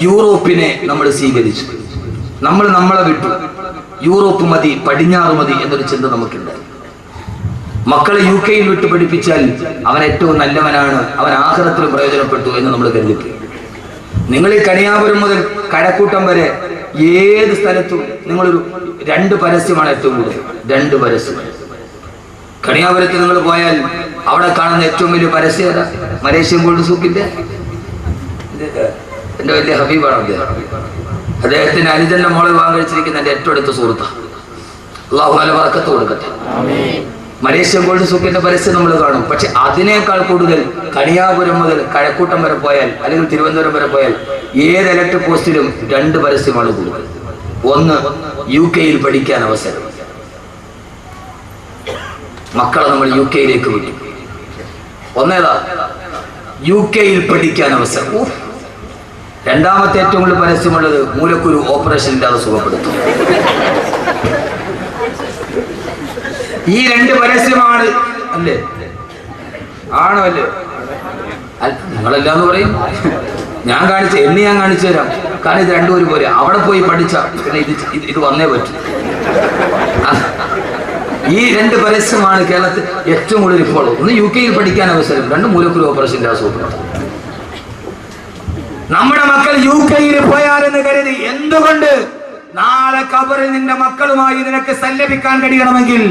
യൂറോപ്പിനെ നമ്മൾ സ്വീകരിച്ചു. നമ്മളെ വിട്ടു. യൂറോപ്പ് മതി, പടിഞ്ഞാറ് മതി എന്നൊരു ചിന്ത നമുക്കുണ്ട്. മക്കളെ UK വിട്ട് പഠിപ്പിച്ചാൽ അവൻ ഏറ്റവും നല്ലവനാണ്, അവൻ ആഖിറത്തിൽ പ്രയോജനപ്പെട്ടു എന്ന് നമ്മൾ കരുതിപ്പോയി. നിങ്ങൾ ഈ കണിയാപുരം മുതൽ കഴക്കൂട്ടം വരെ ഏത് സ്ഥലത്തും നിങ്ങളൊരു 2 പരസ്യമാണ് ഏറ്റവും കൂടുതൽ. 2 പരസ്യം. കണിയാപുരത്ത് നിങ്ങൾ പോയാൽ അവിടെ കാണുന്ന ഏറ്റവും വലിയ പരസ്യം ഏതാ? മലേഷ്യൻ ഗോൾഡ് സൂക്കിന്റെ എന്റെ വലിയ ഹബീബാണ് അദ്ദേഹത്തിന് അനുജന്റെ മോളെ വിവാഹം കഴിച്ചിരിക്കുന്ന എന്റെ ഏറ്റവും അടുത്ത സുഹൃത്താണ്. അള്ളാഹു നല്ല ബർക്കത്ത് കൊടുക്കട്ടെ. മലേഷ്യൻ ഗോൾഡ് സൂക്കിന്റെ പരസ്യം നമ്മൾ കാണും. പക്ഷെ അതിനേക്കാൾ കൂടുതൽ കണിയാപുരം മുതൽ കഴക്കൂട്ടം വരെ പോയാൽ അല്ലെങ്കിൽ തിരുവനന്തപുരം വരെ പോയാൽ ഏത് ഇലക്ട്രിക് പോസ്റ്റിലും 2 പരസ്യമാണ് കൂടുതൽ. ഒന്ന്, UK പഠിക്കാൻ അവസരം. മക്കളെ നമ്മൾ UK വിട്ടു. ഒന്നേതാ? UK പഠിക്കാൻ അവസരം. രണ്ടാമത്തെ ഏറ്റവും കൂടുതൽ പരസ്യമുള്ളത് മൂലക്കുരു ഓപ്പറേഷൻ ഇല്ലാതെ സുഖപ്പെടുത്തും. ഈ 2 പരസ്യമാണ്. അല്ലേ? ആണോ അല്ലേ? നിങ്ങളെല്ലാന്ന് പറയും. ഞാൻ കാണിച്ചു തരാം. കാരണം ഇത് 2 ഒരുപോലെ. അവിടെ പോയി പഠിച്ച പിന്നെ ഇത് വന്നേ പറ്റും. ഈ 2 പരസ്യമാണ് കേരളത്തിൽ ഏറ്റവും കൂടുതൽ ഇപ്പോൾ. ഒന്ന് UK പഠിക്കാൻ അവസരം, 2 മൂലക്കുരു ഓപ്പറേഷൻ ഇല്ലാതെ സുഖപ്പെടുത്തും. നമ്മുടെ മക്കൾ UK പോയാലെന്ന് കരുതി എന്തുകൊണ്ട് നാളെ ഖബറിൽ നിന്റെ മക്കളുമായി നിനക്ക് സല്ലപിക്കാൻ കഴിയണമെങ്കിൽ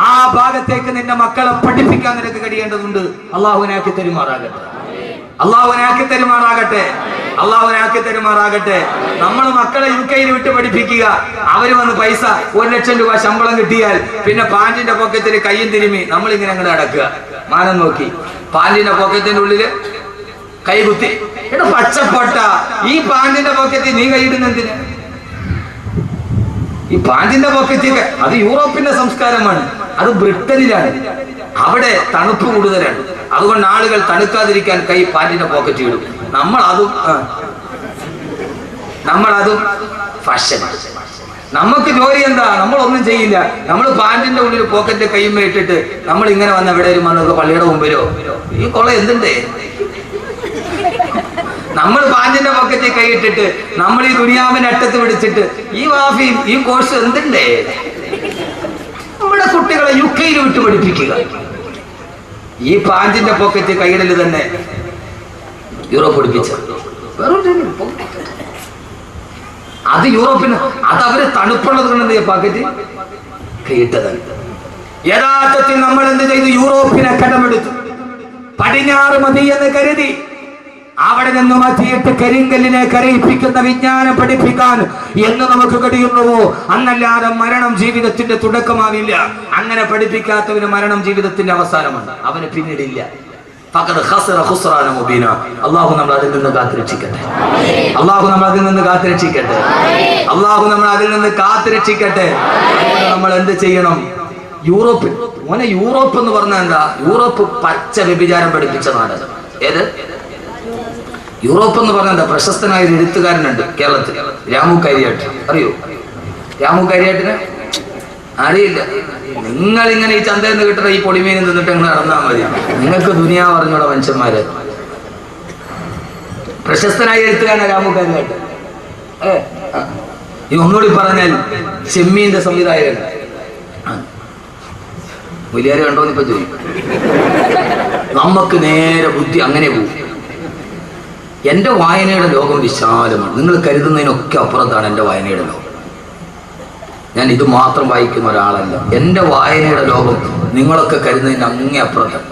ആ ഭാഗത്തേക്ക് നിന്റെ മക്കളെ പഠിപ്പിക്കാൻ നിനക്ക് കഴിയേണ്ടതുണ്ട്. അള്ളാഹുവിനാക്കി തരുമാറാകട്ടെ. നമ്മൾ മക്കളെ UK വിട്ട് പഠിപ്പിക്കുക. അവര് വന്ന് പൈസ 1 ലക്ഷം രൂപ ശമ്പളം കിട്ടിയാൽ പിന്നെ പാന്റിന്റെ പോക്കറ്റിൽ കയ്യും തിരുമി നമ്മളിങ്ങനെ അങ്ങോട്ട് അടക്കുക. മാനം നോക്കി പാന്റിന്റെ പോക്കറ്റിന്റെ ഉള്ളില് കൈകുത്തി. എടാ പച്ചപ്പൊട്ട, ഈ പാന്റിന്റെ പോക്കറ്റിൽ നീ കൈയിടുന്നതിന്? ഈ പാന്റിന്റെ പോക്കറ്റിൽ അത് യൂറോപ്പിന്റെ സംസ്കാരമാണ്. അത് ബ്രിട്ടനിലാണ്. അവിടെ തണുപ്പ് കൂടുതലാണ്. അതുകൊണ്ട് ആളുകൾ തണുക്കാതിരിക്കാൻ കൈ പാന്റിന്റെ പോക്കറ്റ് ഇടും. നമ്മളതും ഫാഷൻ. നമുക്ക് ജോലി എന്താ? നമ്മളൊന്നും ചെയ്യില്ല. നമ്മൾ പാന്റിന്റെ ഉള്ളിൽ പോക്കറ്റ് കൈമ്മ ഇട്ടിട്ട് നമ്മൾ ഇങ്ങനെ വന്ന എവിടെയും വന്നത് പള്ളിയുടെ മുമ്പിലോ ഈ കൊള്ള എന്തുണ്ടേ? നമ്മൾ പാന്റിന്റെ പോക്കറ്റിൽ കൈയിട്ടിട്ട് നമ്മൾ ഈ ദുനിയാവിന്റെ അറ്റത്ത് പിടിച്ചിട്ട് ഈ വാഫിയും ഈ കോഴ്സ് എന്തുണ്ടേ? നമ്മുടെ കുട്ടികളെ UK വിട്ട് പഠിപ്പിക്കുക. ഈ പാന്റിന്റെ പോക്കറ്റ് കൈയിടല് തന്നെ യൂറോപ്പ് പഠിപ്പിച്ച അത് യൂറോപ്പിന് അത് അവര് തണുപ്പുള്ളത് കൊണ്ട് പോക്കറ്റ് കൈയിട്ടതാണ്. യഥാർത്ഥത്തിൽ നമ്മൾ എന്ത് ചെയ്തു? യൂറോപ്പിനെ കടമെടുത്തു. പടിഞ്ഞാറ് മതി എന്ന് കരുതി അവിടെ നിന്ന് മാറ്റിയിട്ട് കരിങ്കല്ലിനെ കരയിപ്പിക്കുന്ന വിജ്ഞാനം പഠിപ്പിക്കാൻ എന്ന് നമുക്ക് കഴിയുന്നുവോ? അന്നല്ലാതെ മരണം ജീവിതത്തിന്റെ തുടക്കമാവില്ല. അങ്ങനെ പഠിപ്പിക്കാത്തവന് മരണം ജീവിതത്തിന്റെ അവസാനമാണ്. അവന് പിന്നീടില്ല. അള്ളാഹു നമ്മൾ അതിൽ നിന്ന് കാത്തുരക്ഷിക്കട്ടെ. നമ്മൾ എന്ത് ചെയ്യണം? യൂറോപ്പ് എന്ന് പറഞ്ഞാൽ എന്താ? യൂറോപ്പ് പച്ച വ്യഭിചാരം പഠിപ്പിച്ച നാട്. ഏത് യൂറോപ്പ് എന്ന് പറഞ്ഞാൽ എന്താ? പ്രശസ്തനായ ഒരു എഴുത്തുകാരനുണ്ട് കേരളത്തിൽ, രാമു കരിയാട്ട്. അറിയോ രാമു കരിയാട്ടിനെ? അറിയില്ല. നിങ്ങൾ ഇങ്ങനെ ഈ ചന്തയിൽ നിന്ന് കിട്ടുന്ന ഈ പൊടിമീൻ നിന്നിട്ട് നിങ്ങൾ നടന്നാൽ മതി. നിങ്ങൾക്ക് ദുനിയാവ് അറിഞ്ഞൂടെ മനുഷ്യന്മാര്. പ്രശസ്തനായ എഴുത്തുകാരനാണ് രാമു കരിയാട്ട്. ഈ ഒന്നുകൂടി പറഞ്ഞാൽ ചെമ്മീന്റെ സംവിധായകൻ. മുലിയാര് കണ്ടോന്ന് ഇപ്പൊ ചോദിക്കും. നമുക്ക് നേരെ ബുദ്ധി അങ്ങനെ പോകും. എന്റെ വായനയുടെ ലോകം വിശാലമാണ്. നിങ്ങൾ കരുതുന്നതിനൊക്കെ അപ്പുറത്താണ് എന്റെ വായനയുടെ ലോകം. ഞാൻ ഇത് മാത്രം വായിക്കുന്ന ഒരാളല്ല. എന്റെ വായനയുടെ ലോകം നിങ്ങളൊക്കെ കരുതുന്നതിന് അങ്ങേ അപ്പുറത്താണ്.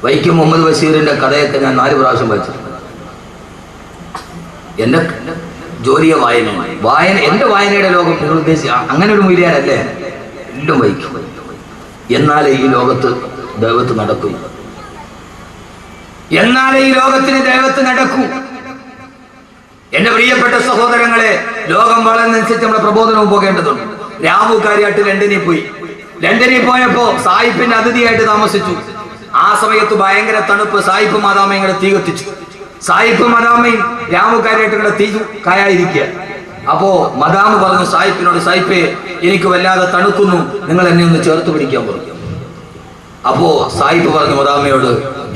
വൈക്കം മുഹമ്മദ് ബഷീറിന്റെ കഥയൊക്കെ ഞാൻ 4 പ്രാവശ്യം വായിച്ചിട്ടുണ്ട്. എന്റെ ജോലിയെ വായന എന്റെ വായനയുടെ ലോകം നിങ്ങൾ ഉദ്ദേശിച്ച അങ്ങനെ ഒരു മൂല്യാനല്ലേ? എല്ലാം വായിക്കും. എന്നാലേ ഈ ലോകത്ത് ദൈവത്ത് നടക്കും. എന്നാലേ ഈ ലോകത്തിന് ദൈവത്ത് നടക്കൂ. എന്റെ പ്രിയപ്പെട്ട സഹോദരങ്ങളെ, ലോകം വളർന്നനുസരിച്ച് നമ്മുടെ പ്രബോധനവും പോകേണ്ടതുണ്ട്. രാമു കാര്യായിട്ട് ലണ്ടനിൽ പോയപ്പോ സായിപ്പിന്റെ അതിഥിയായിട്ട് താമസിച്ചു. ആ സമയത്ത് ഭയങ്കര തണുപ്പ്. സായിപ്പ് മദാമയും കൂടെ തീ കത്തിച്ചു. സായിപ്പ് മദാമയും രാമു കാര്യായിട്ട് കൂടെ തീ കായായിരിക്കുക. അപ്പോ മദാമ പറഞ്ഞു സായിപ്പിനോട്, സായിപ്പേ എനിക്ക് വല്ലാതെ തണുക്കുന്നു, നിങ്ങൾ എന്നെ ഒന്ന് ചേർത്ത് പിടിക്കാൻ പറഞ്ഞു. അപ്പോ സായിപ്പ് പറഞ്ഞു മദാമയോട്,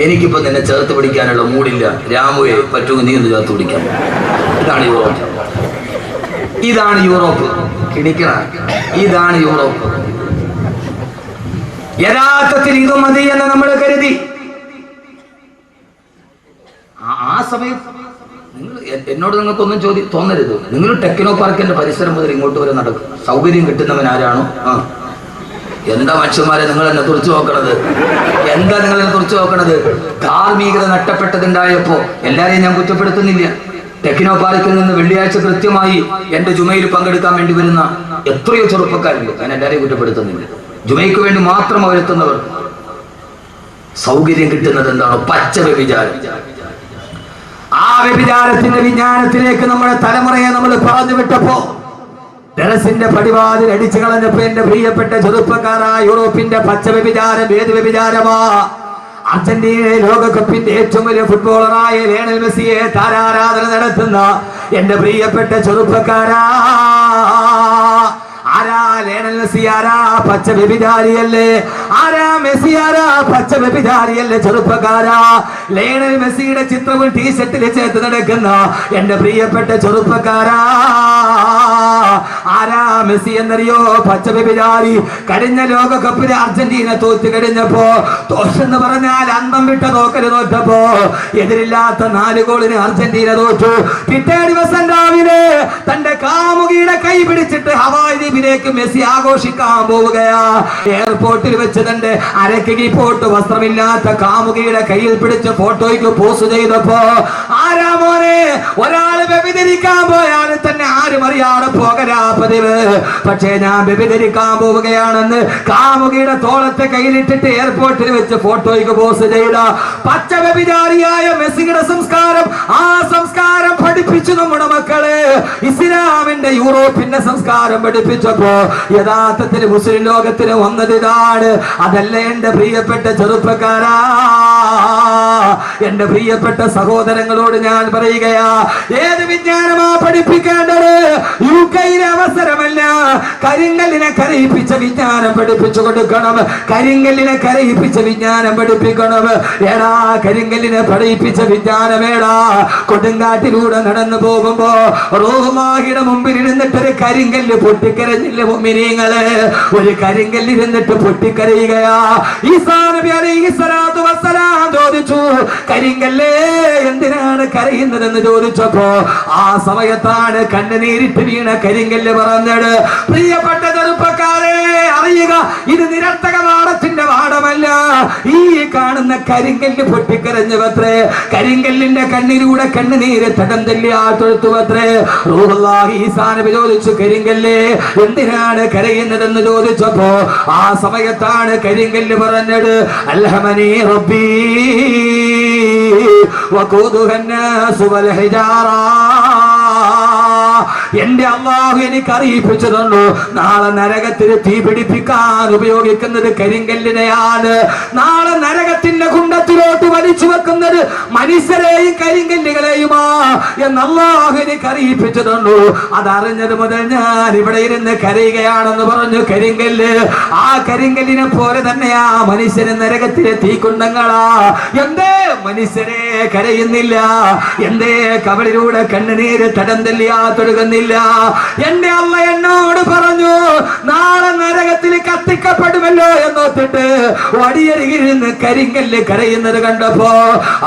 എനിക്കിപ്പോ നിന്നെ ചേർത്ത് പിടിക്കാനുള്ള മൂടില്ല, രാമുവെ പറ്റുമെങ്കിൽ നീ ഒന്ന് ചേർത്ത് പിടിക്കാൻ. ഇതാണ് യൂറോപ്പ്, ഇതാണ് യൂറോപ്പ്. കിണിക്കണ, ഇതാണ് യൂറോപ്പ്. യഥാർത്ഥത്തിൽ ഇത് മതി എന്ന് നമ്മൾ കരുതി. ആ സമയത്ത് എന്നോട് നിങ്ങൾക്കൊന്നും തോന്നരുത്. നിങ്ങൾ ടെക്നോ പാർക്കിന്റെ പരിസരം മുതൽ ഇങ്ങോട്ട് വരെ നടക്കും. സൗകര്യം കിട്ടുന്നവൻ ആരാണോ എന്താ മനുഷ്യന്മാരെ നിങ്ങൾ എന്നെ തുറച്ചു നോക്കണത്? എന്താ നിങ്ങൾ എന്നെ തുറച്ചു നോക്കണത്? ധാർമ്മികത നഷ്ടപ്പെട്ടതുണ്ടായപ്പോ എല്ലാരെയും ഞാൻ കുറ്റപ്പെടുത്തുന്നില്ല. ടെക്നോ പാർക്കിൽ നിന്ന് വെള്ളിയാഴ്ച കൃത്യമായി എന്റെ ജുമയിൽ പങ്കെടുക്കാൻ വേണ്ടി വരുന്ന എത്രയോ ചെറുപ്പക്കാരുണ്ട്. ഞാൻ എല്ലാരെയും കുറ്റപ്പെടുത്തുന്നില്ല. ജുമയ്ക്ക് വേണ്ടി മാത്രം അവരെത്തുന്നവർ. സൗകര്യം കിട്ടുന്നത് എന്താണോ? പച്ച വ്യഭിചാരം. ആ വ്യഭിചാരത്തിന്റെ വിജ്ഞാനത്തിലേക്ക് നമ്മുടെ തലമുറയെ നമ്മൾ പറഞ്ഞു വിട്ടപ്പോ ടെറസിന്റെ പടിവാതിൽ അടിച്ചു കളഞ്ഞപ്പോ എന്റെ പ്രിയപ്പെട്ട ചെറുപ്പക്കാരായ യൂറോപ്പിന്റെ പച്ച വ്യഭിചാരം ഏത് വ്യഭിചാരമാ? അർജന്റീന ലോകകപ്പിന്റെ ഏറ്റവും വലിയ ഫുട്ബോളറായ ലയണൽ മെസ്സിയെ താരാരാധന നടത്തുന്ന എന്റെ പ്രിയപ്പെട്ട ചെറുപ്പക്കാരാ, ആരാ ലയണൽ മെസ്സി? ആരാ? പച്ച വ്യഭിചാരിയല്ലേ? ആരാ മെസ്സി? ആരാ? പച്ച വ്യഭിചാരിയല്ലേ? ചെറുപ്പക്കാരാ, ലയണൽ മെസ്സിയുടെ ചിത്രവും ടീഷർട്ടിൽ ചേർത്ത് നടക്കുന്ന എന്റെ പ്രിയപ്പെട്ട ചെറുപ്പക്കാരാ, ആരാ മെസ്സി എന്നറിയോ? പച്ച വ്യഭിചാരി. കഴിഞ്ഞ ലോകകപ്പിന് അർജന്റീന തോറ്റ് കഴിഞ്ഞപ്പോ, തോറ്റെന്ന് പറഞ്ഞാൽ അന്തം വിട്ട തോക്കല് തോറ്റപ്പോ, എതിരില്ലാത്ത 4 ഗോളിന് അർജന്റീന തോറ്റു. പിറ്റേ ദിവസം രാവിലെ തന്റെ കാമുകിയുടെ കൈ പിടിച്ചിട്ട് ഹവായ് ദ്വീപിലേക്ക് മെസ്സി ആഘോഷിക്കാൻ പോവുകയാ. എയർപോർട്ടിൽ വെച്ച് തന്റെ അരക്കി പോട്ട് വസ്ത്രമില്ലാത്ത കാമുകിയുടെ കയ്യിൽ പിടിച്ച് ഫോട്ടോയ്ക്ക് പോസ്റ്റ് ചെയ്തപ്പോ, ആരാ മോനെ? ഒരാള് വ്യഭിചരിക്കാൻ പോയാൽ തന്നെ ആരും അറിയാതെ പോകരാ പതിവ്. പക്ഷേ ഞാൻ വ്യഭിചരിക്കാൻ പോവുകയാണെന്ന് കാമുകിയുടെ തോളത്തെ കയ്യിലിട്ടിട്ട് എയർപോർട്ടിൽ വെച്ച് ഫോട്ടോയ്ക്ക് പോസ്റ്റ് ചെയ്ത പച്ച വ്യഭിചാരിയായ മെസ്സിയുടെ സംസ്കാരം, ആ സംസ്കാരം പഠിപ്പിച്ചു നമ്മുടെ മക്കളെ. ഇസ്ലാമിന്റെ യൂറോപ്പിന്റെ സംസ്കാരം പഠിപ്പിച്ചപ്പോ യഥാർത്ഥത്തിൽ മുസ്ലിം ലോകത്തിന് വന്നത് ഇതാണ്. അതല്ല എന്റെ പ്രിയപ്പെട്ട ചെറുപ്പക്കാരാ, എന്റെ പ്രിയപ്പെട്ട സഹോദരങ്ങളോട് ഞാൻ പറയുകയാ, ഏത് വിജ്ഞാനമാ പഠിപ്പിക്കേണ്ടത്? യുകെയിലെ അവസരമല്ല, കരിങ്കല്ലിനെ കരയിപ്പിച്ച വിജ്ഞാനം പഠിപ്പിച്ചു കൊടുക്കണം. കരിങ്കല്ലിനെ കരയിപ്പിച്ച വിജ്ഞാനം പഠിപ്പിക്കണം. ഏടാ കരിങ്കല്ലിനെ പഠിപ്പിച്ച വിജ്ഞാനമേടാ? കൊടുങ്കാട്ടിലൂടെ നടന്നു പോകുമ്പോ റൂഹുമാഹിയുടെ മുമ്പിൽ ഇരുന്നിട്ടൊരു കരിങ്കല്ല് പൊട്ടിക്കരഞ്ഞില്ല മുഅ്മിനീങ്ങളെ? ഒരു കരിങ്കല്ലിരുന്നിട്ട് പൊട്ടിക്കരയുകയാ. ഈസാ നബി അലൈഹിസ്സലാത്തു വസ്സലാം ചോദിച്ചു, കരിങ്കല്ലേ എന്തിനാണ് കരയുന്നതെന്ന് ചോദിച്ചപ്പോ ആ സമയത്താണ് കണ്ണുനീരിട്ട് വീണ കരിങ്കല്ല് പറഞ്ഞത്, പ്രിയപ്പെട്ട ചെറുപ്പക്കാരെ അറിയുക, ഇത് നിരർത്ഥക പാഠത്തിന്റെ പാഠമല്ല. ഈ കാണുന്ന കരിങ്കല്ല് പൊട്ടിക്കരഞ്ഞുവത്രേ. കരിങ്കല്ലിന്റെ കണ്ണിലൂടെ കണ്ണുനീര് തടം തൊഴുത്തുവത്രേ. റൂഹുല്ലാഹി ഈസാ നബി ചോദിച്ചു, കരിങ്കല്ലേ എന്തിനാണ് കരയുന്നതെന്ന് ചോദിച്ചപ്പോ ആ സമയത്താണ് കരിങ്കല്ല് പറഞ്ഞത്, അൽഹമനി റബ്ബി വഖൂദുഹന്നാസു വൽ ഹിജാറ. എന്റെ അല്ലാഹു എനിക്ക് അറിയിപ്പിച്ചു തന്നു, നാളെ നരകത്തിൽ തീ പിടിപ്പിക്കാൻ ഉപയോഗിക്കുന്നത് കരിങ്കല്ലിനെയാണ്. നാളെ നരകത്തിന്റെ കുണ്ടത്തിലോട്ട് വലിച്ചു വെക്കുന്നത് മനുഷ്യരെയും കരിങ്കല്ലുകളെയുമാ എന്ന് അല്ലാഹു എനിക്ക് അറിയിപ്പിച്ചു തന്നു. അതറിഞ്ഞത് മുതൽ ഞാൻ ഇവിടെ ഇരുന്ന് കരയുകയാണെന്ന് പറഞ്ഞു കരിങ്കല്ല്. ആ കരിങ്കല്ലിനെ പോലെ തന്നെയാ മനുഷ്യന് നരകത്തിലെ തീക്കുണ്ടങ്ങളാ. എന്തേ മനുഷ്യരെ കരയുന്നില്ല? എന്തേ കവളിലൂടെ കണ്ണുനീര് തടം തൊഴുകുന്നില്ല? എന്റെ അമ്മ എന്നോട് പറഞ്ഞു, നാളെ നരകത്തിൽ കത്തിക്കപ്പെടുമല്ലോ എന്നോത്തിട്ട് വടിയരികിരുന്ന് കരിങ്കല്ല് കരയുന്നത് കണ്ടപ്പോ,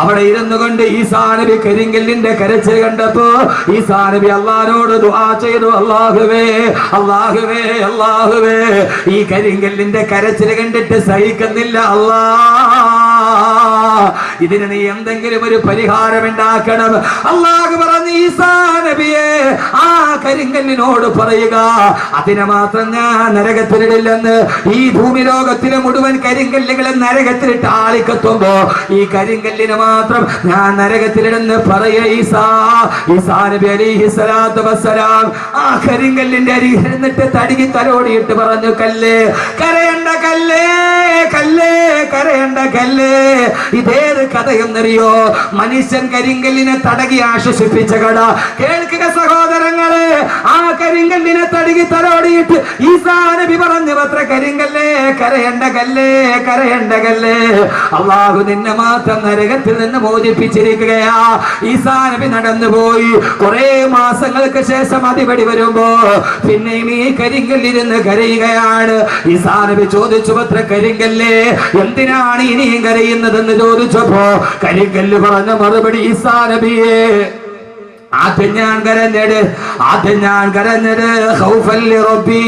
അവിടെ ഇരുന്നു കൊണ്ട് ഈസാ നബി കരിങ്കല്ലിന്റെ കരച്ചിൽ കണ്ടപ്പോ ഈസാ നബി അല്ലാഹുവോട് ദുആ ചെയ്തു, അല്ലാഹുവേ അല്ലാഹുവേ അല്ലാഹുവേ, ഈ കരിങ്കല്ലിന്റെ കരച്ചിൽ കണ്ടിട്ട് സഹിക്കുന്നില്ല അല്ലാ, ഇതിന് നീ എന്തെങ്കിലും ഒരു പരിഹാരം ഉണ്ടാക്കണം. അല്ലാഹു പറഞ്ഞു, ഈസാ നബിയെ ആ കരിങ്കല്ലിനോട് പറയുക, അതിനെ മാത്രം ഞാൻ നരകത്തിലിടില്ലെന്ന്. ഈ ഭൂമി ലോകത്തിലെ മുഴുവൻ കരിങ്കല്ലുകളെ നരകത്തിലിട്ട് ആളിക്കത്തുമ്പോ ഈ കരിങ്കല്ലിനെ മാത്രം ഞാൻ നരകത്തിലിടുന്ന് പറയ ഈസാ. ഈസാ നബി അലൈഹിസ്സലാത്തു വസ്സലാം ആ കരിങ്കല്ലിന്റെ അരികിൽ ഇരുന്നിട്ട് തടികി തലോടിയിട്ട് പറഞ്ഞു, കല്ലേ കരയണ്ട, കല്ലേ കല്ലേ കരയണ്ട കല്ലേ. ഇതേത് കഥയെന്നറിയോ? മനുഷ്യൻ കരിങ്കല്ലിനെ തടകി ആശ്വസിപ്പിച്ച കഥ. കേൾക്കുക സഹോദരങ്ങളെ, ആ കരിങ്കല്ലിനെ തടുകി തലോടിയിട്ട് ഈസാ നബി പറഞ്ഞു, അത്ര കരിങ്കല്ലേ, കരയണ്ട കല്ലേ, കരയണ്ട കല്ലേ, അള്ളാഹു നിന്നെ മാത്രം നരകത്തിൽ നിന്ന് മോചിപ്പിച്ചിരിക്കുകയാ. ഈസാ നബി നടന്നുപോയി. കുറെ മാസങ്ങൾക്ക് ശേഷം അതിപടി വരുമ്പോ പിന്നെയും ഈ കരിങ്കല്ലിരുന്ന് കരയുകയാണ്. ഈസാ നബി ചോദിച്ചു, അത്ര കരിങ്കല്ലേ, എന്തിനാണ് ഇനിയും കരയുന്നതെന്ന് ചോദിച്ചപ്പോ കരിങ്കല്ല് പറഞ്ഞ മറുപടി, ഈസാ നബിയെ, ആദ്യം ഞാൻ കരഞ്ഞത് ഖൗഫല്ലി റബ്ബി,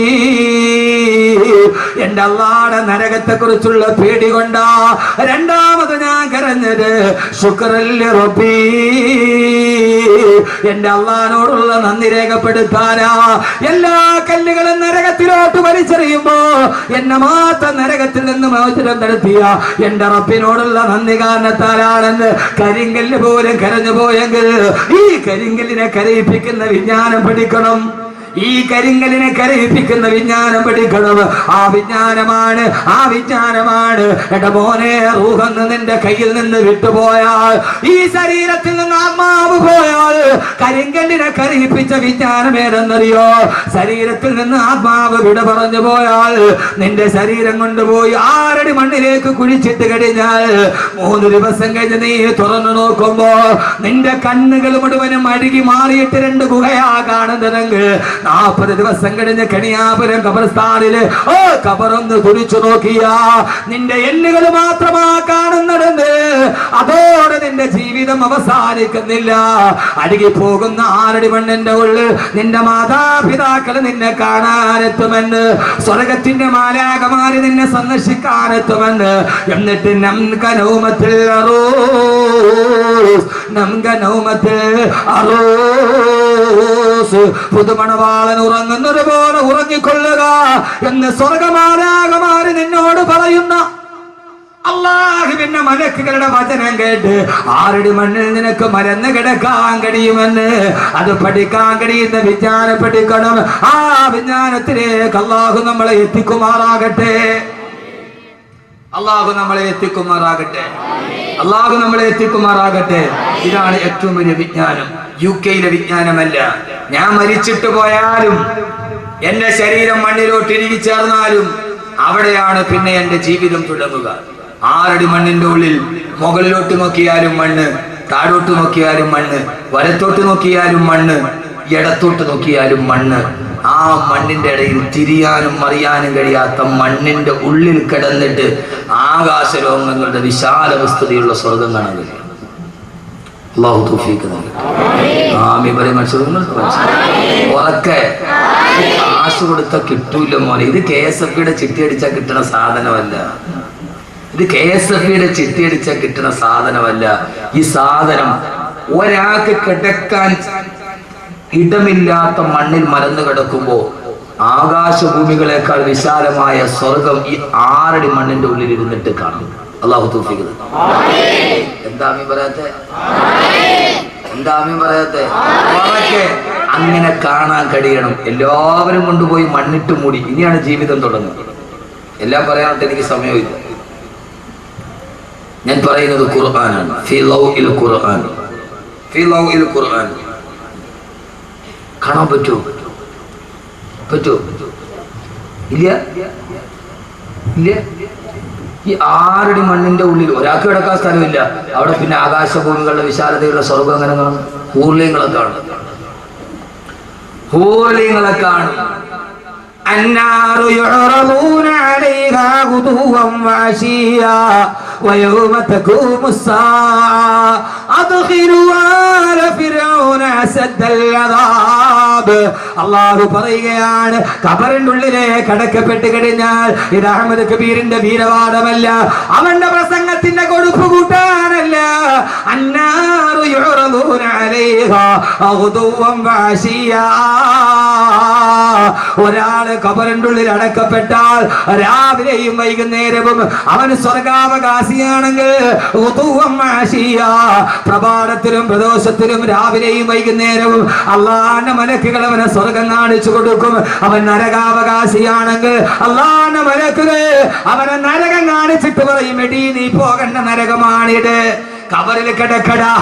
എന്റെ അല്ലാഹുവിന്റെ നരകത്തെ കുറിച്ചുള്ള പേടി കൊണ്ടാ. രണ്ടാമത് ഞാൻ കരഞ്ഞത് ശുക്റല്ലി റബ്ബി, എന്റെ അല്ലാഹുവിനോടുള്ള നന്ദി രേഖപ്പെടുത്താനാ. എല്ലാ കല്ലുകളും നരകത്തിലോട്ട് വലിച്ചെറിയുമ്പോ എന്നെ മാത്രം നരകത്തിൽ നിന്ന് മോചനം നടത്തിയ എന്റെ റബ്ബിനോടുള്ള നന്ദി കാരണത്താലാണെന്ന് കരിങ്കല്ല് പോലും കരഞ്ഞു പോയെങ്കിൽ ഈ കരിങ്കല്ലിനെ കരയിപ്പിക്കുന്ന വിജ്ഞാനം പഠിക്കണം. ഈ കരിങ്കലിനെ കരയിപ്പിക്കുന്ന വിജ്ഞാനം പഠിക്കണം. ആ വിജ്ഞാനമാണ് എന്റെ മോനെ, റൂഹെന്ന് നിന്റെ കയ്യിൽ നിന്ന് വിട്ടുപോയാൽ, ഈ ശരീരത്തിൽ നിന്ന് ആത്മാവ് പോയാൽ, കരിങ്കല്ലിനെ കരയിപ്പിച്ച വിജ്ഞാനം ഏതെന്നറിയോ? ശരീരത്തിൽ നിന്ന് ആത്മാവ് വിട പറഞ്ഞു പോയാൽ നിന്റെ ശരീരം കൊണ്ടുപോയി 6 അടി മണ്ണിലേക്ക് കുഴിച്ചിട്ട് കഴിഞ്ഞാൽ 3 ദിവസം കഴിഞ്ഞ് നീ തുറന്നു നോക്കുമ്പോ നിന്റെ കണ്ണുകൾ മുഴുവനും അഴുകി മാറിയിട്ട് 2 ഗുഹയാ കാണുന്നതെങ്കിൽ 40 ദിവസം കഴിഞ്ഞ് കണിയാപുരം ഖബർസ്ഥാനില് ഖബറൊന്ന് കുഴിച്ചു നോക്കിയാ നിന്റെ എല്ലുകൾ മാത്രമാ കാണുന്നതെന്ന്. അതോടെ നിന്റെ ജീവിതം അവസാനിക്കുന്നില്ല. അഴുകി പോകുന്ന 6 അടി മണ്ണിന്റെ ഉള്ളിൽ നിന്റെ മാതാപിതാക്കൾ നിന്നെ കാണാനെത്തുമെന്ന്, സ്വർഗത്തിന്റെ മാലാഖമാര് നിന്നെ സന്ദർശിക്കാനെത്തുമെന്ന്. എന്നിട്ട് പുതുമണവാളൻ ഉറങ്ങുന്നത് പോലെ ഉറങ്ങിക്കൊള്ളുക എന്ന് സ്വർഗമാലാഖമാര് നിന്നോട് പറയുന്ന അല്ലാഹുവിന്റെ മലക്കുകളുടെ വചനം കേട്ട് 6 അടി മണ്ണിൽ നിനക്ക് മരന്ന് കിടക്കാൻ കഴിയുമെന്ന്, അത് പഠിക്കാൻ കഴിയുന്ന വിജ്ഞാനം പഠിക്കണം. ആ വിജ്ഞാനത്തിലേക്ക് അല്ലാഹു നമ്മളെ എത്തിക്കുമാറാകട്ടെ. അല്ലാഹു നമ്മളെ എത്തിക്കുമാറാകട്ടെ. ഇതാണ് ഏറ്റവും വലിയ വിജ്ഞാനം. UK-യിലെ വിജ്ഞാനമല്ല. ഞാൻ മരിച്ചിട്ട് പോയാലും എന്റെ ശരീരം മണ്ണിലോട്ട് ഇഴുകി ചേർന്നാലും അവിടെയാണ് പിന്നെ എന്റെ ജീവിതം തുടങ്ങുക. 6 അടി മണ്ണിന്റെ ഉള്ളിൽ മുകളിലോട്ട് നോക്കിയാലും മണ്ണ്, താഴോട്ട് നോക്കിയാലും മണ്ണ്, വലത്തോട്ട് നോക്കിയാലും മണ്ണ്, ഇടത്തോട്ട് നോക്കിയാലും മണ്ണ്. ആ മണ്ണിന്റെ ഇടയിൽ തിരിയാനും മറിയാനും കഴിയാത്ത മണ്ണിന്റെ ഉള്ളിൽ കിടന്നിട്ട് ആകാശലോകങ്ങളുടെ വിശാല വസ്തുതയുള്ള സ്വർഗം കാണാൻ കഴിയും. അല്ലാഹു തൗഫീഖ് നൽകട്ടെ. ആമീൻ പറയും. ഉറക്കെ കാശ് കൊടുത്ത കിട്ടൂല മോനെ. ഇത് KSFയുടെ ചിട്ടി അടിച്ചാൽ കിട്ടുന്ന സാധനമല്ല. ഈ സാധനം ഒരാൾക്ക് കിടക്കാൻ ഇടമില്ലാത്ത മണ്ണിൽ മരന്ന് കിടക്കുമ്പോ ആകാശഭൂമികളെക്കാൾ വിശാലമായ സ്വർഗം ഈ 6 അടി മണ്ണിന്റെ ഉള്ളിൽ ഇരുന്നിട്ട് കാണും. അല്ലാഹു തൗഫീഖ്. എന്താ ആമീൻ പറയാത്തെ? അങ്ങനെ കാണാൻ കഴിയണം. എല്ലാവരും കൊണ്ടുപോയി മണ്ണിട്ട് മൂടി. ഇനിയാണ് ജീവിതം തുടങ്ങുന്നത്. എല്ലാം പറയാനായിട്ട് എനിക്ക് സമയമില്ല. ഞാൻ പറയുന്നത് ഖുർആനാണ്. ഫീ ലൗഇൽ ഖുർആൻ കാണാൻ പറ്റുമോ? ഇല്ല. ഈ 6 അടി മണ്ണിന്റെ ഉള്ളിൽ ഒരാൾക്ക് കിടക്കാൻ സ്ഥലമില്ല. അവിടെ പിന്നെ ആകാശഭൂമികളുടെ വിശാലതയുള്ള സ്വർഗം അങ്ങനെ കാണും. ഹൂർലിങ്ങളെ കാണും. النار يعرضون عليها غدوا وعشيا ويوم تقوم الساعة أدخلوا آل فرعون أشد العذاب. അല്ലാഹു പറയുകയാണ്, ഖബറിന്റെ ഉള്ളിലേക്ക് അടക്കപ്പെട്ട് കഴിഞ്ഞാൽ ഇത് അഹ്മദ് കബീറിന്റെ വീരവാദമല്ല, അവന്റെ പ്രസംഗത്തിന്റെ കൊടുപ്പ് കൂട്ടാനല്ല. അന്നാറു യുറദൂന അലൈഹാ ഗുദുവൻ വഅശിയാ. ഒരാള് ഖബറിന്റെ ഉള്ളിൽ അടക്കപ്പെട്ടാൽ രാവിലെയും വൈകുന്നേരവും അവൻ സ്വർഗാവകാശിയാണെങ്കിൽ പ്രഭാതത്തിലും പ്രദോഷത്തിലും രാവിലെയും വൈകുന്നേരവും അള്ളാന്റെ മലക്കുകൾ അവനെ സ്വർഗം കാണിച്ചു കൊടുക്കും. അവൻ നരകാവകാശിയാണെങ്കിൽ അള്ളാന്റെ മലക്കുകൾ അവനെ നരകം കാണിച്ചിട്ട് പറയും, എടീ നീ പോകേണ്ട നരകമാണിത്. കബറിൽ കിടക്കടാ.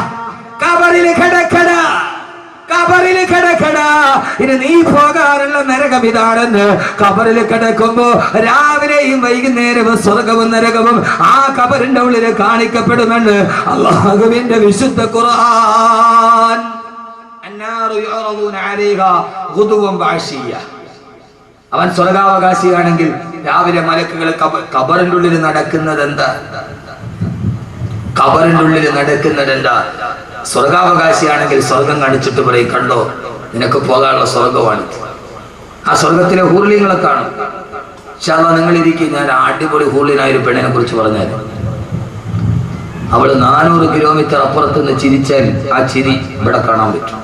ഇനി നീ പോകാനുള്ള നരകം ഇതാണെന്ന്. ഖബറിൽ കിടക്കുമ്പോ രാവിലെയും വൈകുന്നേരവും സ്വർഗവും നരകവും ആ ഖബറിന്റെ ഉള്ളിൽ കാണിക്കപ്പെടുമെന്ന് അല്ലാഹുവിന്റെ വിശുദ്ധ ഖുർആൻ. അന്നാറു യുറദൂന അലൈഹാ ഗുദുവൻ വഅശിയ്യ. അവൻ സ്വർഗാവകാശിയാണെങ്കിൽ രാവിലെ മലക്കുകൾ ഖബറിന്റെ ഉള്ളിൽ നടക്കുന്നത് എന്താ? ഖബറിന്റെ ഉള്ളിൽ നടക്കുന്നത് എന്താ? സ്വർഗാവകാശിയാണെങ്കിൽ സ്വർഗം കാണിച്ചിട്ട് പറയും, കണ്ടോ നിനക്ക് പോകാനുള്ള സ്വർഗമാണ്. ആ സ്വർഗത്തിലെ ഹൂർലിങ്ങളെ കാണും. ഇൻഷാല്ലാ നിങ്ങൾ ഇരിക്കും. ഞാൻ അടിപൊളി ഹൂർലിനായ ഒരു പെണ്ണിനെ കുറിച്ച് പറഞ്ഞാൽ, അവള് 400 കിലോമീറ്റർ അപ്പുറത്ത് നിന്ന് ചിരിച്ചാൽ ആ ചിരി ഇവിടെ കാണാൻ പറ്റും.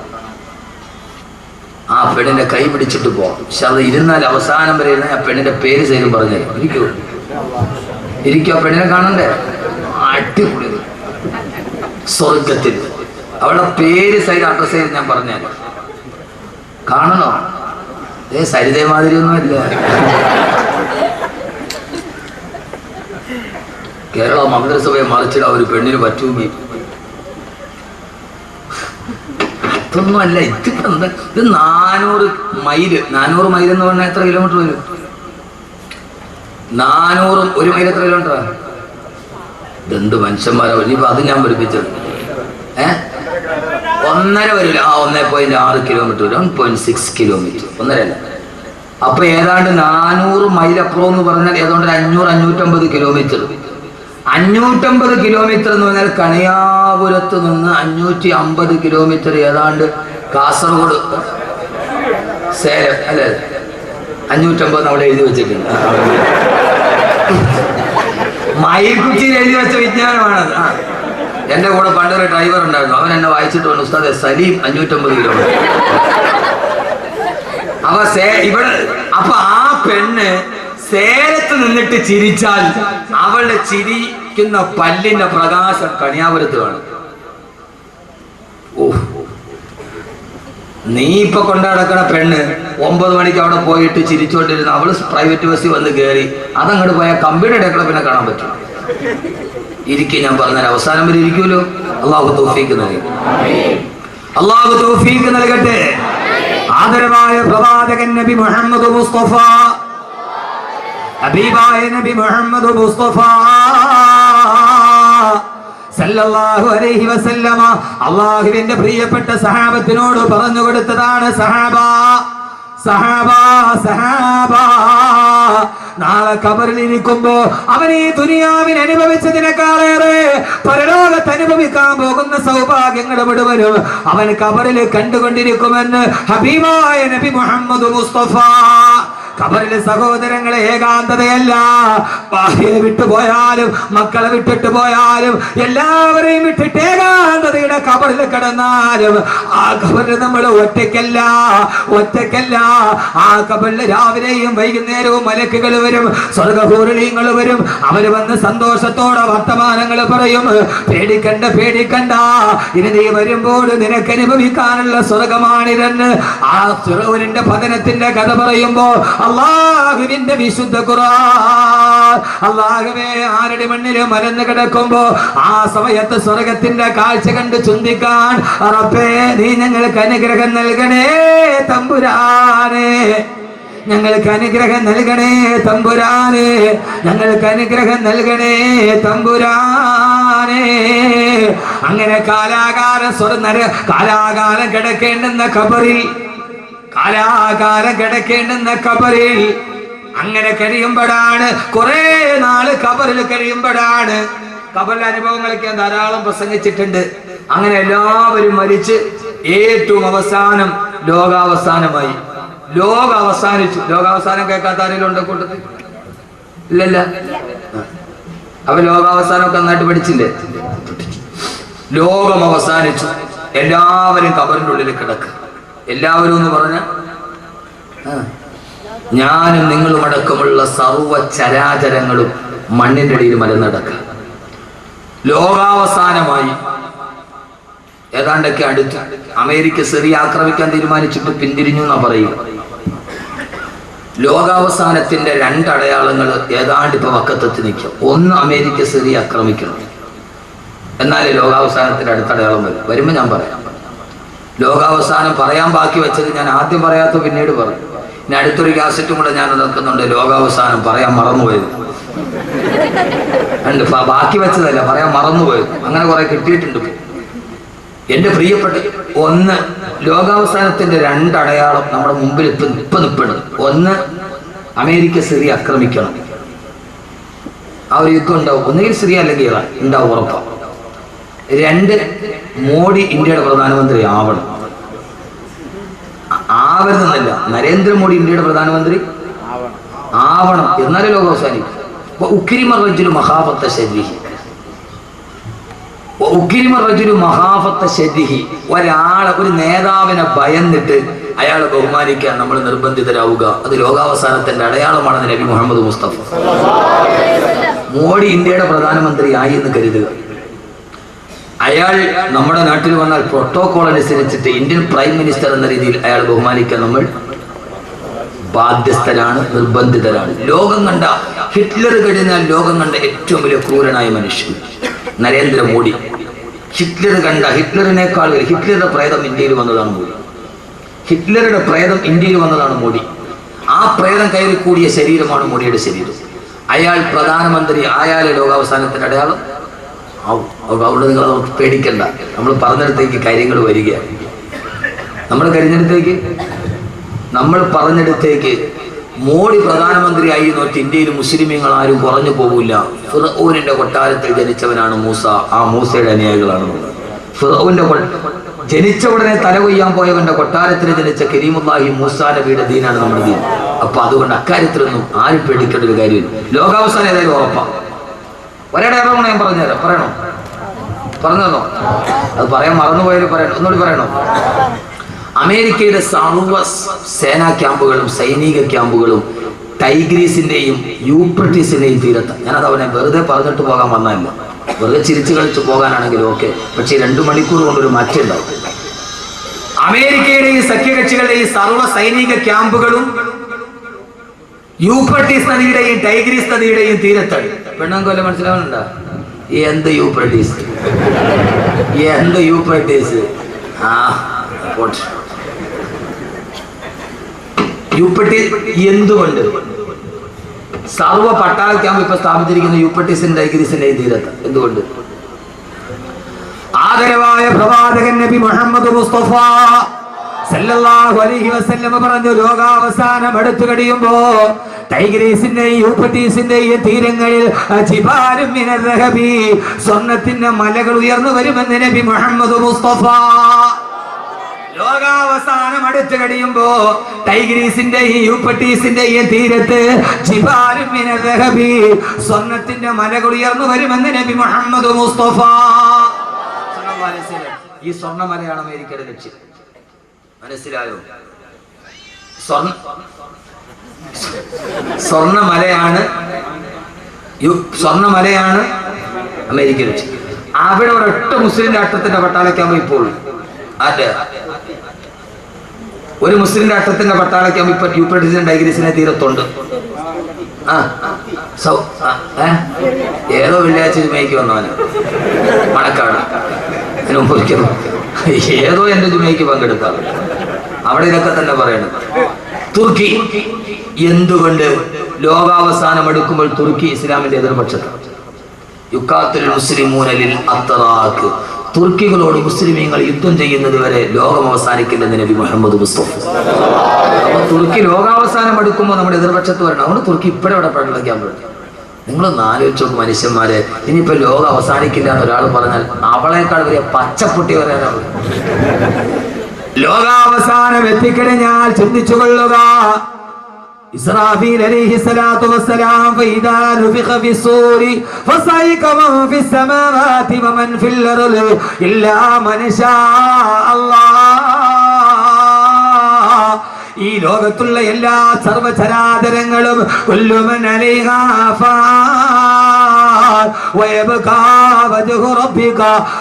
ആ പെണ്ണിന്റെ കൈ പിടിച്ചിട്ട് പോവാം. പക്ഷെ അത് ഇരുന്നാൽ അവസാനം വരെ ഇരുന്ന ആ പെണ്ണിന്റെ പേര് സൈലും പറഞ്ഞാൽ ഇരിക്കൂ. ആ പെണ്ണിനെ കാണണ്ടേ? അടിപൊളി സ്വർഗത്തിൽ അവളുടെ പേര് സൈഡ് അഡ്രസ് ചെയ്ത് ഞാൻ പറഞ്ഞാൽ കാണണോ? സരിതേ മാതിരി ഒന്നുമില്ല. കേരള മന്ത്രിസഭയെ മറിച്ചിട ഒരു പെണ്ണിന് പറ്റൂങ്ങി. ഇതൊന്നും അല്ല. ഇതിപ്പോ എന്താ? ഇത് 400 മൈൽ. 400 മൈൽ എന്ന് പറഞ്ഞാൽ എത്ര കിലോമീറ്റർ വരും? 400 1 മൈൽ എത്ര കിലോമീറ്ററാ? ഇതെന്ത് മനുഷ്യന്മാരാ. ഇനിയിപ്പോ അത് ഞാൻ പഠിപ്പിച്ചത് 1.5 വരില്ല. 1.6 കിലോമീറ്റർ വരും. 1.6 കിലോമീറ്റർ. 1.5 അല്ല. അപ്പൊ ഏതാണ്ട് 400 മൈൽ അപ്പുറം എന്ന് പറഞ്ഞാൽ ഏതാണ്ട് 500-550 കിലോമീറ്റർ. 550 കിലോമീറ്റർ എന്ന് പറഞ്ഞാൽ കണിയാപുരത്ത് നിന്ന് 550 കിലോമീറ്റർ ഏതാണ്ട് കാസർഗോഡ് സേലം അല്ലേ? 550 അവിടെ എഴുതി വെച്ചിട്ടുണ്ട്. മയിൽക്കുച്ചിയിൽ എഴുതി വെച്ച വിജ്ഞാനമാണത്. എന്റെ കൂടെ പണ്ടൊരു ഡ്രൈവർ ഉണ്ടായിരുന്നു. അവൻ എന്നെ വായിച്ചിട്ട് പറഞ്ഞു, ഉസ്താദെ സലീം 550 കിലോമീറ്റർ. അപ്പൊ ആ പെണ്ണ് സേലത്ത് നിന്നിട്ട് ചിരിച്ചാൽ അവളുടെ ചിരിക്കുന്ന പല്ലിന്റെ പ്രകാശം കണിയാപുരത്ത് കാണും. ഓ, നീ ഇപ്പൊ കൊണ്ടുനടക്കണ പെണ്ണ് 9 മണിക്ക് അവിടെ പോയിട്ട് ചിരിച്ചോണ്ടിരുന്ന അവള് പ്രൈവറ്റ് ബസ്സിൽ വന്ന് കയറി അതങ്ങോട്ട് പോയാൽ കമ്പിയുടെ ഇടയ്ക്കുള്ള പിന്നെ കാണാൻ പറ്റും. ഇരിക്കും. ഞാൻ പറഞ്ഞാൽ അവസാനം വരെ ഇരിക്കുമല്ലോ. അള്ളാഹു തൗഫീഖ് നൽകട്ടെ. അള്ളാഹു തൗഫീഖ് നൽകട്ടെ. ആദരവായ പ്രവാചകൻ നബി മുഹമ്മദ് മുസ്തഫ, ഹബീബായ നബി മുഹമ്മദ് മുസ്തഫ സല്ലല്ലാഹു അലൈഹി വസല്ലമ അല്ലാഹുവിന്റെ പ്രിയപ്പെട്ട സഹാബത്തിനോട് പറഞ്ഞു കൊടുത്തതാണ്, സഹാബാ സഹാബാ സഹാബാ, നാളെ ഖബറിൽ ഇരിക്കുമ്പോ അവൻ ഈ ദുനിയാവിൽ അനുഭവിച്ചതിനേക്കാളേറെ പരലോകത്ത് അനുഭവിക്കാൻ പോകുന്ന സൗഭാഗ്യങ്ങൾ മുഴുവനും അവൻ ഖബറിൽ കണ്ടുകൊണ്ടിരിക്കുമെന്ന് ഹബീബായ നബി മുഹമ്മദ് മുസ്തഫ. ഖബറിലെ സഹോദരങ്ങളെ ഏകാന്തതയല്ല. ഭാര്യയെ വിട്ടുപോയാലും മക്കളെ വിട്ടിട്ട് പോയാലും എല്ലാവരെയും വിട്ടിട്ട് ഏകാന്തതയുടെ ഖബറിൽ കിടന്നാലും ആ ഖബറിൽ നമ്മൾ ഒറ്റയ്ക്കല്ല. ആ ഖബറിൽ രാവിലെയും വൈകുന്നേരവും മലക്കുകൾ വരും, സ്വർഗ്ഗഹൂറിലീങ്ങൾ വരും. അവര് വന്ന് സന്തോഷത്തോടെ വർത്തമാനങ്ങൾ പറയും. പേടിക്കണ്ട, ഇനി നീ വരുമ്പോൾ നിനക്ക് അനുഭവിക്കാനുള്ള സ്വർഗമാണിതെന്ന് ആ ഫിറൗനിന്റെ പതനത്തിന്റെ കഥ പറയുമ്പോ അല്ലാഹുവിന്റെ വിശുദ്ധ ഖുർആൻ, അല്ലാഹുവേ ആരുടെ മണ്ണില് മലന്ന് കിടക്കുമ്പോ ആ സമയത്ത് സ്വർഗത്തിന്റെ കാഴ്ച കണ്ട് ചിന്തിക്കാൻ, റബ്ബേ നീ ഞങ്ങൾക്ക് അനുഗ്രഹം നൽകണേ തമ്പുരാനെ, ഞങ്ങൾക്ക് അനുഗ്രഹം നൽകണേ തമ്പുരാനെ, ഞങ്ങൾക്ക് അനുഗ്രഹം നൽകണേ തമ്പുരാനെ. അങ്ങനെ കാലാകാലം കാലാകാലം കിടക്കേണ്ടുന്ന ഖബറിൽ, കാലാകാലം കിടക്കേണ്ടുന്ന ഖബറിൽ അങ്ങനെ കഴിയുമ്പോഴാണ്, കുറെ നാള് ഖബറിൽ കഴിയുമ്പോഴാണ്, ഖബറിലെ അനുഭവങ്ങളൊക്കെ ഞാൻ ധാരാളം പ്രസംഗിച്ചിട്ടുണ്ട്. അങ്ങനെ എല്ലാവരും മരിച്ച് ഏറ്റവും അവസാനം ലോകാവസാനമായി. ലോകം അവസാനിച്ചു. ലോകാവസാനം കേൾക്കാത്ത ആരെങ്കിലും ഉണ്ടോ കൂട്ടത്തിൽ? ഇല്ലല്ല. അപ്പൊ ലോകാവസാനമൊക്കെ നന്നായിട്ട് പഠിച്ചില്ലേ? ലോകം അവസാനിച്ചു. എല്ലാവരും ഖബറിന്റെ ഉള്ളിൽ കിടക്കുക. എല്ലാവരും എന്ന് പറഞ്ഞ ഞാനും നിങ്ങളും അടക്കമുള്ള സർവ്വ ചരാചരങ്ങളും മണ്ണിന്റെ അടിയിൽ മലന്നടക്കുക. ലോകാവസാനമായി. ഏതാണ്ടൊക്കെ അടുത്ത് അമേരിക്ക സിറിയ ആക്രമിക്കാൻ തീരുമാനിച്ചിട്ട് പിന്തിരിഞ്ഞു എന്നാ പറയുക. ലോകാവസാനത്തിന്റെ 2 അടയാളങ്ങൾ ഏതാണ്ട് ഇപ്പൊ വക്കത്തെത്തി നിൽക്കും. ഒന്ന്, അമേരിക്ക സിറിയ ആക്രമിക്കണം, എന്നാലേ ലോകാവസാനത്തിന്റെ അടുത്ത അടയാളം വരുമ്പോ ഞാൻ പറയാം. ലോകാവസാനം പറയാൻ ബാക്കി വെച്ചത് ഞാൻ ആദ്യം പറയാത്ത പിന്നീട് പറഞ്ഞു. ഇനി അടുത്തൊരു കാസറ്റും കൂടെ ഞാൻ ഇറക്കുന്നുണ്ട്, ലോകാവസാനം പറയാൻ മറന്നുപോയത് ഉണ്ട്. ബാക്കി വെച്ചതല്ല, പറയാൻ മറന്നുപോയത്. അങ്ങനെ കുറെ കിട്ടിയിട്ടുണ്ട്. എന്റെ പ്രിയപ്പെട്ട, ഒന്ന്, ലോകാവസാനത്തിന്റെ രണ്ടടയാളം നമ്മുടെ മുമ്പിൽ ഇപ്പൊ നിൽപ്പുണ്ട്. ഒന്ന്, അമേരിക്ക സിറിയ ആക്രമിക്കണം. ആ ഒരു യുദ്ധം ഉണ്ടാവും. ഒന്നുകിൽ സിറിയ അല്ലെങ്കിൽ ഇറാൻ ഉണ്ടാവും, ഉറപ്പാണ്. രണ്ട്, മോഡി ഇന്ത്യയുടെ പ്രധാനമന്ത്രി ആവണം. ആവരുതെന്നല്ല, നരേന്ദ്രമോദി ഇന്ത്യയുടെ പ്രധാനമന്ത്രി ആവണം, എന്നാലേ ലോകം അവസാനിക്കും. ഒരാളെ, ഒരു നേതാവിനെ ഭയന്നിട്ട് അയാളെ ബഹുമാനിക്കാൻ നമ്മൾ നിർബന്ധിതരാവുക, അത് ലോകാവസാനത്തിന്റെ അടയാളമാണെന്ന് നബി മുഹമ്മദ് മുസ്തഫ. മോഡി ഇന്ത്യയുടെ പ്രധാനമന്ത്രി ആയി എന്ന് കരുതുക. അയാൾ നമ്മുടെ നാട്ടിൽ വന്നാൽ പ്രോട്ടോകോൾ അനുസരിച്ചിട്ട് ഇന്ത്യൻ പ്രൈം മിനിസ്റ്റർ എന്ന രീതിയിൽ അയാൾ ബഹുമാനിക്കാൻ നമ്മൾ ബാധ്യസ്ഥരാണ്, നിർബന്ധിതരാണ്. ലോകം കണ്ട, ഹിറ്റ്ലർ കഴിഞ്ഞാൽ ലോകം കണ്ട ഏറ്റവും വലിയ ക്രൂരനായ മനുഷ്യൻ നരേന്ദ്രമോദി. ഹിറ്റ്ലർ കണ്ട, ഹിറ്റ്ലറിനേക്കാൾ ഹിറ്റ്ലറുടെ പ്രേതം ഇന്ത്യയിൽ വന്നതാണ് മോദി. ഹിറ്റ്ലറുടെ പ്രേതം ഇന്ത്യയിൽ വന്നതാണ് മോദി. ആ പ്രേതം കയറി കൂടിയ ശരീരമാണ് മോഡിയുടെ ശരീരം. അയാൾ പ്രധാനമന്ത്രി ആയാലേ ലോകാവസാനത്തിന്റെ അടയാളം ആവും. അവിടെ നിങ്ങൾ പേടിക്കണ്ട, നമ്മൾ പറഞ്ഞിടത്തേക്ക് കാര്യങ്ങൾ വരികയാണ്. നമ്മൾ പറഞ്ഞിടത്തേക്ക് മോഡി പ്രധാനമന്ത്രിയായി നോക്കി ഇന്ത്യയിൽ മുസ്ലിമീങ്ങൾ ആരും കുറഞ്ഞു പോകില്ല. ഫിർഔനിന്റെ കൊട്ടാരത്തിൽ ജനിച്ചവനാണ് മൂസ, ആ മൂസയുടെ അനുയായികളാണ്. ഫിർഔന്റെ ജനിച്ച ഉടനെ തല കൊയ്യാൻ പോയവന്റെ കൊട്ടാരത്തിൽ ജനിച്ച കരീമുല്ലാഹി മൂസാ നബിയുടെ ദീനാണ് നമ്മുടെ ദീൻ. അപ്പൊ അതുകൊണ്ട് അക്കാര്യത്തിലൊന്നും ആരും പേടിക്കേണ്ട ഒരു കാര്യമില്ല. ലോകാവസാനം ഏതായാലും ഉറപ്പാണ്. ഒരടയാളം ഞാൻ പറഞ്ഞുതരാം. പറഞ്ഞോ? അത് പറയാൻ മറന്നുപോയാലും പറയണം. ഒന്നുകൂടി പറയണോ? അമേരിക്കയുടെ സർവ്വ സേനാ ക്യാമ്പുകളും സൈനിക ക്യാമ്പുകളും ടൈഗ്രീസിന്റെയും യൂഫ്രട്ടീസിന്റെയും തീരത്ത്. ഞാനത് അവനെ വെറുതെ പറഞ്ഞിട്ട് പോകാൻ വന്നതല്ല, വെറുതെ ചിരിച്ചു കളിച്ച് പോകാനാണെങ്കിലും ഓക്കെ. പക്ഷേ 2 മണിക്കൂർ കൊണ്ടൊരു മാറ്റം ഉണ്ടാവും. അമേരിക്കയുടെ ഈ സഖ്യകക്ഷികളുടെ ഈ സർവ്വ സൈനിക ക്യാമ്പുകളും യൂഫ്രട്ടീസ് നദിയുടെയും ടൈഗ്രീസ് നദിയുടെയും തീരത്താണ്. പെണ്ണാങ്കൊല്ലം മനസ്സിലാവുന്നുണ്ടോ? എന്ത് യൂഫ്രട്ടീസ്? എന്തുകൊണ്ട് സർവ്വ പട്ടാള ക്യാമ്പ് ഇപ്പൊ സ്ഥാപിച്ചിരിക്കുന്ന യൂഫ്രട്ടീസിന്റെ ടൈഗ്രീസിന്റെയും തീരത്ത്? എന്തുകൊണ്ട്? ആദരവായ പ്രവാചകൻ നബി മുഹമ്മദ് മുസ്തഫ സല്ലല്ലാഹു അലൈഹി വസല്ലം പറഞ്ഞു, ലോകാവസാനം അടുത്തു കഴിയുമ്പോ ടൈഗ്രീസിന്റെയും യൂഫ്രട്ടീസിന്റെയും തീരങ്ങളിൽ ജിബാലും മിനർ റഹബി, സ്വർണ്ണത്തിന്റെ മലകൾ ഉയർന്നു വരുമെന്ന് നബി മുഹമ്മദ് മുസ്തഫ. ലോകാവസാനം അടുത്തു കഴിയുമ്പോ ടൈഗ്രീസിന്റെയും യൂഫ്രട്ടീസിന്റെയും തീരത്ത് ജിബാലും മിനർ റഹബി, സ്വർണ്ണത്തിന്റെ മലകൾ ഉയർന്നു വരുമെന്ന് നബി മുഹമ്മദ് മുസ്തഫ. ഈ സ്വർണ്ണമലയാണ് അമേരിക്കയുടെ ലക്ഷ്യം. മനസ്സിലായോ? സ്വർണ്ണമലയാണ് അമേരിക്ക ലക്ഷ്യം. അവിടെ ഒരൊറ്റ മുസ്ലിം രാഷ്ട്രത്തിന്റെ പട്ടാളക്കാകുമ്പോ ഇപ്പോൾ ഒരു മുസ്ലിം രാഷ്ട്രത്തിന്റെ പട്ടാളക്കാകുമ്പോ ഇപ്പൊ യൂഫ്രട്ടീസിന്റെ ടൈഗ്രീസിന്റെ തീരത്തുണ്ട്. ഏതോ വെള്ളിയാഴ്ച ജുമയ്ക്ക് വന്നവന് മണക്കാട് ഏതോ എന്റെ ജുമയ്ക്ക് പങ്കെടുക്കാം. അവിടെ ഇതൊക്കെ തന്നെ പറയണത്. തുർക്കി എന്തുകൊണ്ട് ലോകാവസാനം എടുക്കുമ്പോൾ തുർക്കി ഇസ്ലാമിന്റെ എതിർപക്ഷത്താണ്. യുക്കാത്തുൽ മുസ്ലിമൂന ലിൽ അത്റാഖ്, തുർക്കികളോട് മുസ്ലിമീങ്ങൾ യുദ്ധം ചെയ്യുന്നത് വരെ ലോകം അവസാനിക്കില്ലെന്ന് നബി മുഹമ്മദ് മുസ്തഫ. അപ്പൊ തുർക്കി ലോകാവസാനം എടുക്കുമ്പോൾ നമ്മുടെ എതിർപക്ഷത്ത് വരണം. അതുകൊണ്ട് തുർക്കി ഇപ്പോഴവിടെ പടലക്കാൻ പറ്റും. നിങ്ങളൊന്ന് ആലോചിച്ചു നോക്കും മനുഷ്യന്മാരെ. ഇനിയിപ്പോ ലോകം അവസാനിക്കില്ല എന്ന് ഒരാൾ പറഞ്ഞാൽ അവളേക്കാൾ വലിയ പച്ചപ്പൊട്ടി വരാനാണ്. ലോകാവസാനം എത്തിക്കഴിഞ്ഞാൽ ചിന്തിച്ചു കൊള്ളുക. ഇസ്രാഫീൽ അലൈഹിസ്സലാത്തു വസ്സലാം ഫൈദാ നുഫിഖ ഫിസ്സൂരി ഫസൈക മൻ ഫിസ്സമാവാതി വമൻ ഫിൽ അർളി ഇല്ലാ മൻ ശാ അല്ലാഹ്. ഈ ലോകത്തുള്ള എല്ലാ സർവ്വചരാചരങ്ങളും കുല്ലുമൻ അലൈഹാ ഫാൻ വയബ്കാ വജ്ഹു റബ്ബിക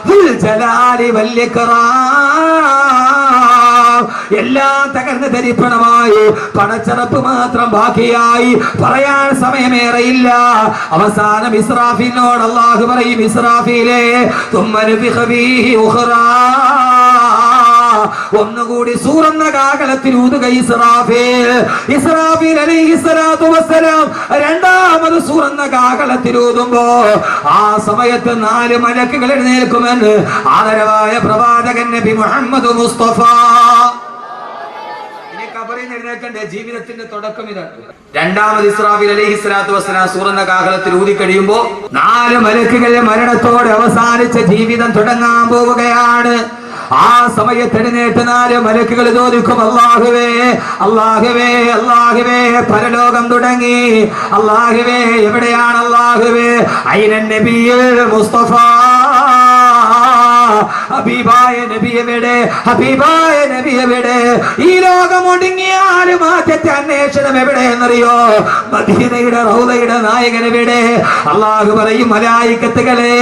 ദുൽ ജലാലി വൽ ഇക്റാം. എല്ലാം തകർന്ന് തരിപ്പണമായി പടച്ചറപ്പ് മാത്രം ബാക്കിയായി. പറയാൻ സമയമേറെയില്ല. അവസാനം ഇസ്രാഫീലിനോട് അല്ലാഹു പറയും, ഇസ്രാഫീലേ തുമ്മ നുഫിഖ ഫീഹി ഉഖറാ, ഒന്നുകൂടി സൂറന്ന കാഹളത്തിൽ ഊതുക ഇസ്രാഫീൽ അലൈഹിസ്സലാത്തു വസ്സലാം രണ്ടാമത് സൂറന്ന കാഹളത്തിൽ ഊതുമ്പോ ആ സമയത്ത് 4 മലക്കുകൾ എഴുന്നേൽക്കുമെന്ന് ആദരവായ പ്രവാചകൻ നബി മുഹമ്മദ് മുസ്തഫ. ജീവിതത്തിന്റെ തുടക്കം ഇതാണ്. രണ്ടാമത് ഇസ്രാഫീൽ അലൈഹിസ്സലാത്തു വസ്സലാം സൂറന്ന കാഹളത്തിൽ ഊതി കഴിയുമ്പോ 4 മലക്കുകളുടെ മരണത്തോടെ അവസാനിച്ച ജീവിതം തുടങ്ങാൻ പോവുകയാണ്. ആ സമയത്ത് എഴുന്നേറ്റ് 4 മലക്കുകൾ ചോദിക്കും, അല്ലാഹുവേ അല്ലാഹുവേ അല്ലാഹുവേ പരലോകം തുടങ്ങി. അല്ലാഹുവേ എവിടെയാണ് അല്ലാഹുവേ? ഐനൻ നബിയുൽ മുസ്തഫ, ഹബീബായ നബി എവിടെ? ഹബീബായ നബി എവിടെ? ഈ ലോകം ഒടുങ്ങിയാലും ആദ്യത്തെ അന്വേഷണം എവിടെയെന്നറിയോ? മദീനയുടെ റൗളയുടെ നായകൻ എവിടെ? അല്ലാഹു പറയും, മലായികത്തുകളെ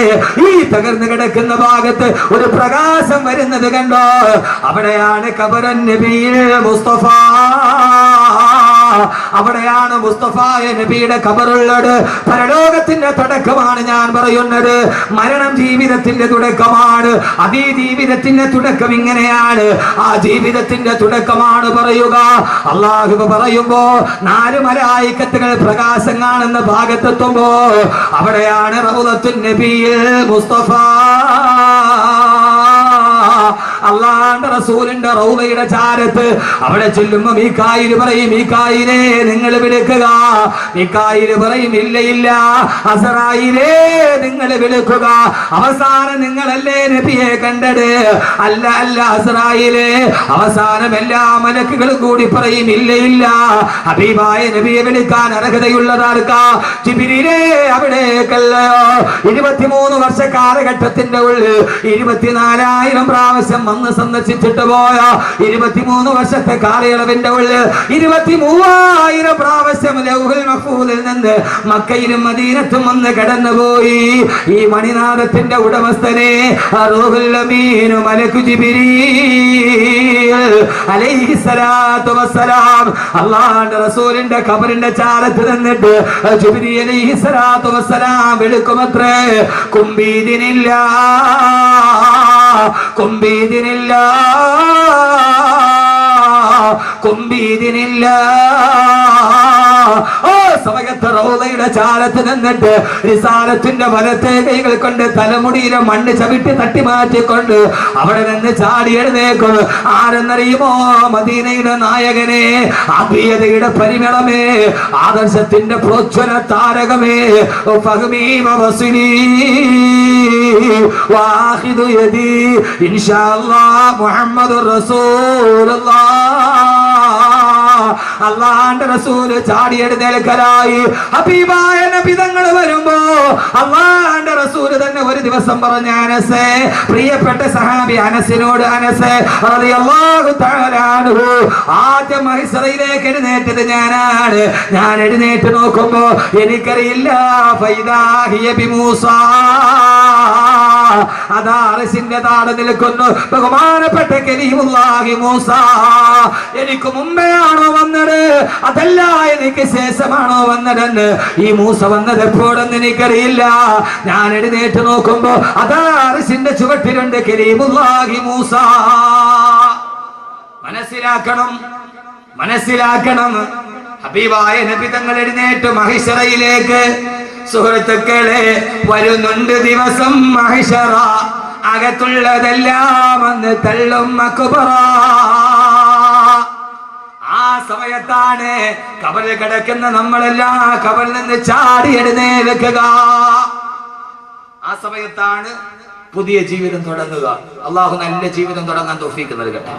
ഈ തകർന്നു കിടക്കുന്ന ഭാഗത്ത് ഒരു പ്രകാശം വരുന്നത് കണ്ടോ? അവിടെയാണ് ഖബറുൻ നബിയിൽ മുസ്തഫ. അവിടെയാണ് മുസ്തഫായ നബിയുടെ ഖബറുള്ളത്. പരലോകത്തിന്റെ തുടക്കമാണ് ഞാൻ പറയുന്നത്. മരണം ജീവിതത്തിന്റെ തുടക്കമാണ്. അതീ ജീവിതത്തിന്റെ തുടക്കം ഇങ്ങനെയാണ്. ആ ജീവിതത്തിന്റെ തുടക്കമാണ് പറയുക. അല്ലാഹു പറയുമ്പോ 4 മലായികത്തുകൾ പ്രകാശം കാണുന്ന ഭാഗത്തെത്തുമ്പോ അവിടെയാണ് റൗളത്തുൻ നബിയിൽ മുസ്തഫ. അല്ലാഹുവിന്റെ റസൂലിന്റെ റൗളയുടെ ചാരത്ത് അവിടെ ചെല്ലുമ്പോ മീകായിൽ പറയും, മീകായിലേ നിങ്ങൾ വിളിക്കുക. മീകായിൽ പറയും, ഇല്ല ഇല്ല അസ്രായീലേ നിങ്ങൾ വിളിക്കുക. അവസാനം നിങ്ങളല്ലേ നബിയെ കണ്ടത്? അല്ല അല്ല അസ്രായീലേ. അവസാനം എല്ലാ മലക്കുകളും കൂടി പറയും, ഇല്ല ഇല്ല ഹബീബായ നബിയെ വിളിക്കാൻ അർഹതയുള്ളതാർക്കാ? ജിബ്രീലേ അവിടേക്കല്ലയോ? 23 വർഷ കാലഘട്ടത്തിന്റെ ഉള്ളിൽ 24,000 പ്രാവശ്യം വന്ന് സന്ദർശിച്ചിട്ട് പോയ 23 വർഷത്തെ കാലയളവിന്റെ ഉള്ളിൽ 23,000 പ്രാവശ്യം ലൗഹുൽ മഹ്ഫൂദിൽ നിന്ന് മക്കയിലും മദീനത്തും വന്ന് കടന്നുപോയി. ഈ മണിനാഥത്തിന്റെ ഉടമസ്ഥനെ റൂഹുൽ അമീൻ മലക്കു ജിബ്രീൽ അലൈഹിസ്സലാത്തു വസ്സലാം അല്ലാഹുവിന്റെ റസൂലിന്റെ ഖബറിന്റെ ചാരത്ത് നിന്നിട്ട് ജിബ്രീൽ അലൈഹിസ്സലാത്തു വസ്സലാം വിളിക്കുമത്രേ, കുംബീദിനില്ല കുംബീദിനില്ല കുംബീദിനില്ല. ഓ സമയത്ത് റൗളയുടെ ചാരത്ത് നിന്നിട്ട് റിസാലത്തിന്റെ വലത്തെ കൈകൾ കൊണ്ട് തലമുടിയിലെ മണ്ണ് ചവിട്ടി തട്ടി മാറ്റിക്കൊണ്ട് അവിടെ നിന്ന് ചാടി എഴുന്നേക്കും. ആരെന്നറിയുമോ? മദീനയുടെ നായകനെ, ആത്മീയതയുടെ പരിമളമേ, ആദർശത്തിന്റെ പ്രോജ്വല താരകമേ, ഫഹ്മീ വസ്ലീ വാഹിദു യദി ഇൻഷാഅല്ലാഹ് മുഹമ്മദുർ റസൂലുള്ളാഹ്. അല്ലാഹുവിന്റെ റസൂൽ ചാടി എഴുന്നേൽക്കലായി. ഹബീബായ നബി തങ്ങൾ വരുമ്പോ അല്ലാഹുവിന്റെ റസൂൽ തന്നെ ഒരു ദിവസം പറഞ്ഞ, അനസേ, പ്രിയപ്പെട്ട സഹാബി അനസിനോട്, അനസേ റളിയല്ലാഹു തആല അൻഹു, ആദ്യം മഹ്ശറിലേക്ക് എഴുന്നേറ്റത് ഞാനാണ്. ഞാൻ എഴുന്നേറ്റ് നോക്കുമ്പോ എനിക്കറിയില്ല, ഫൈദാ ഹിയ ബിമൂസ, അതാ അർശിന്റെ താഴെ നിൽക്കുന്നു ബഹുമാനപ്പെട്ട കലീമുല്ലാഹി മൂസ. എനിക്ക് മുമ്പെയാണോ വന്നത്, അതല്ല എനിക്ക് ശേഷമാണോ വന്നതെന്ന് ഈ മൂസ വന്നത് എപ്പോഴെന്ന് എനിക്കറിയില്ല. ഞാൻ എഴുന്നേറ്റ് നോക്കുമ്പോ അതാ അർശിന്റെ ചുവട്ടിലുണ്ട് കലീമുല്ലാഹി മൂസ. മനസ്സിലാക്കണം, മനസ്സിലാക്കണം. ഹബീബായ നബി തങ്ങൾ എഴുന്നേറ്റ് മഹ്ശറയിലേക്ക്. സുഹൃത്തുക്കളെ, വരുന്നുണ്ട് ദിവസം മഹ്ശറ, അകത്തുള്ളതെല്ലാം അന്ന് തള്ളും അക്ബറ. ആ സമയത്താണ് ഖബറിൽ കിടക്കുന്ന നമ്മളെല്ലാം ഖബറിൽ നിന്ന് ചാടി എഴുന്നേൽക്കുക. ആ സമയത്താണ് പുതിയ ജീവിതം തുടങ്ങുക. അള്ളാഹു നല്ല ജീവിതം തുടങ്ങാൻ തൗഫീഖ് നൽകട്ടെ.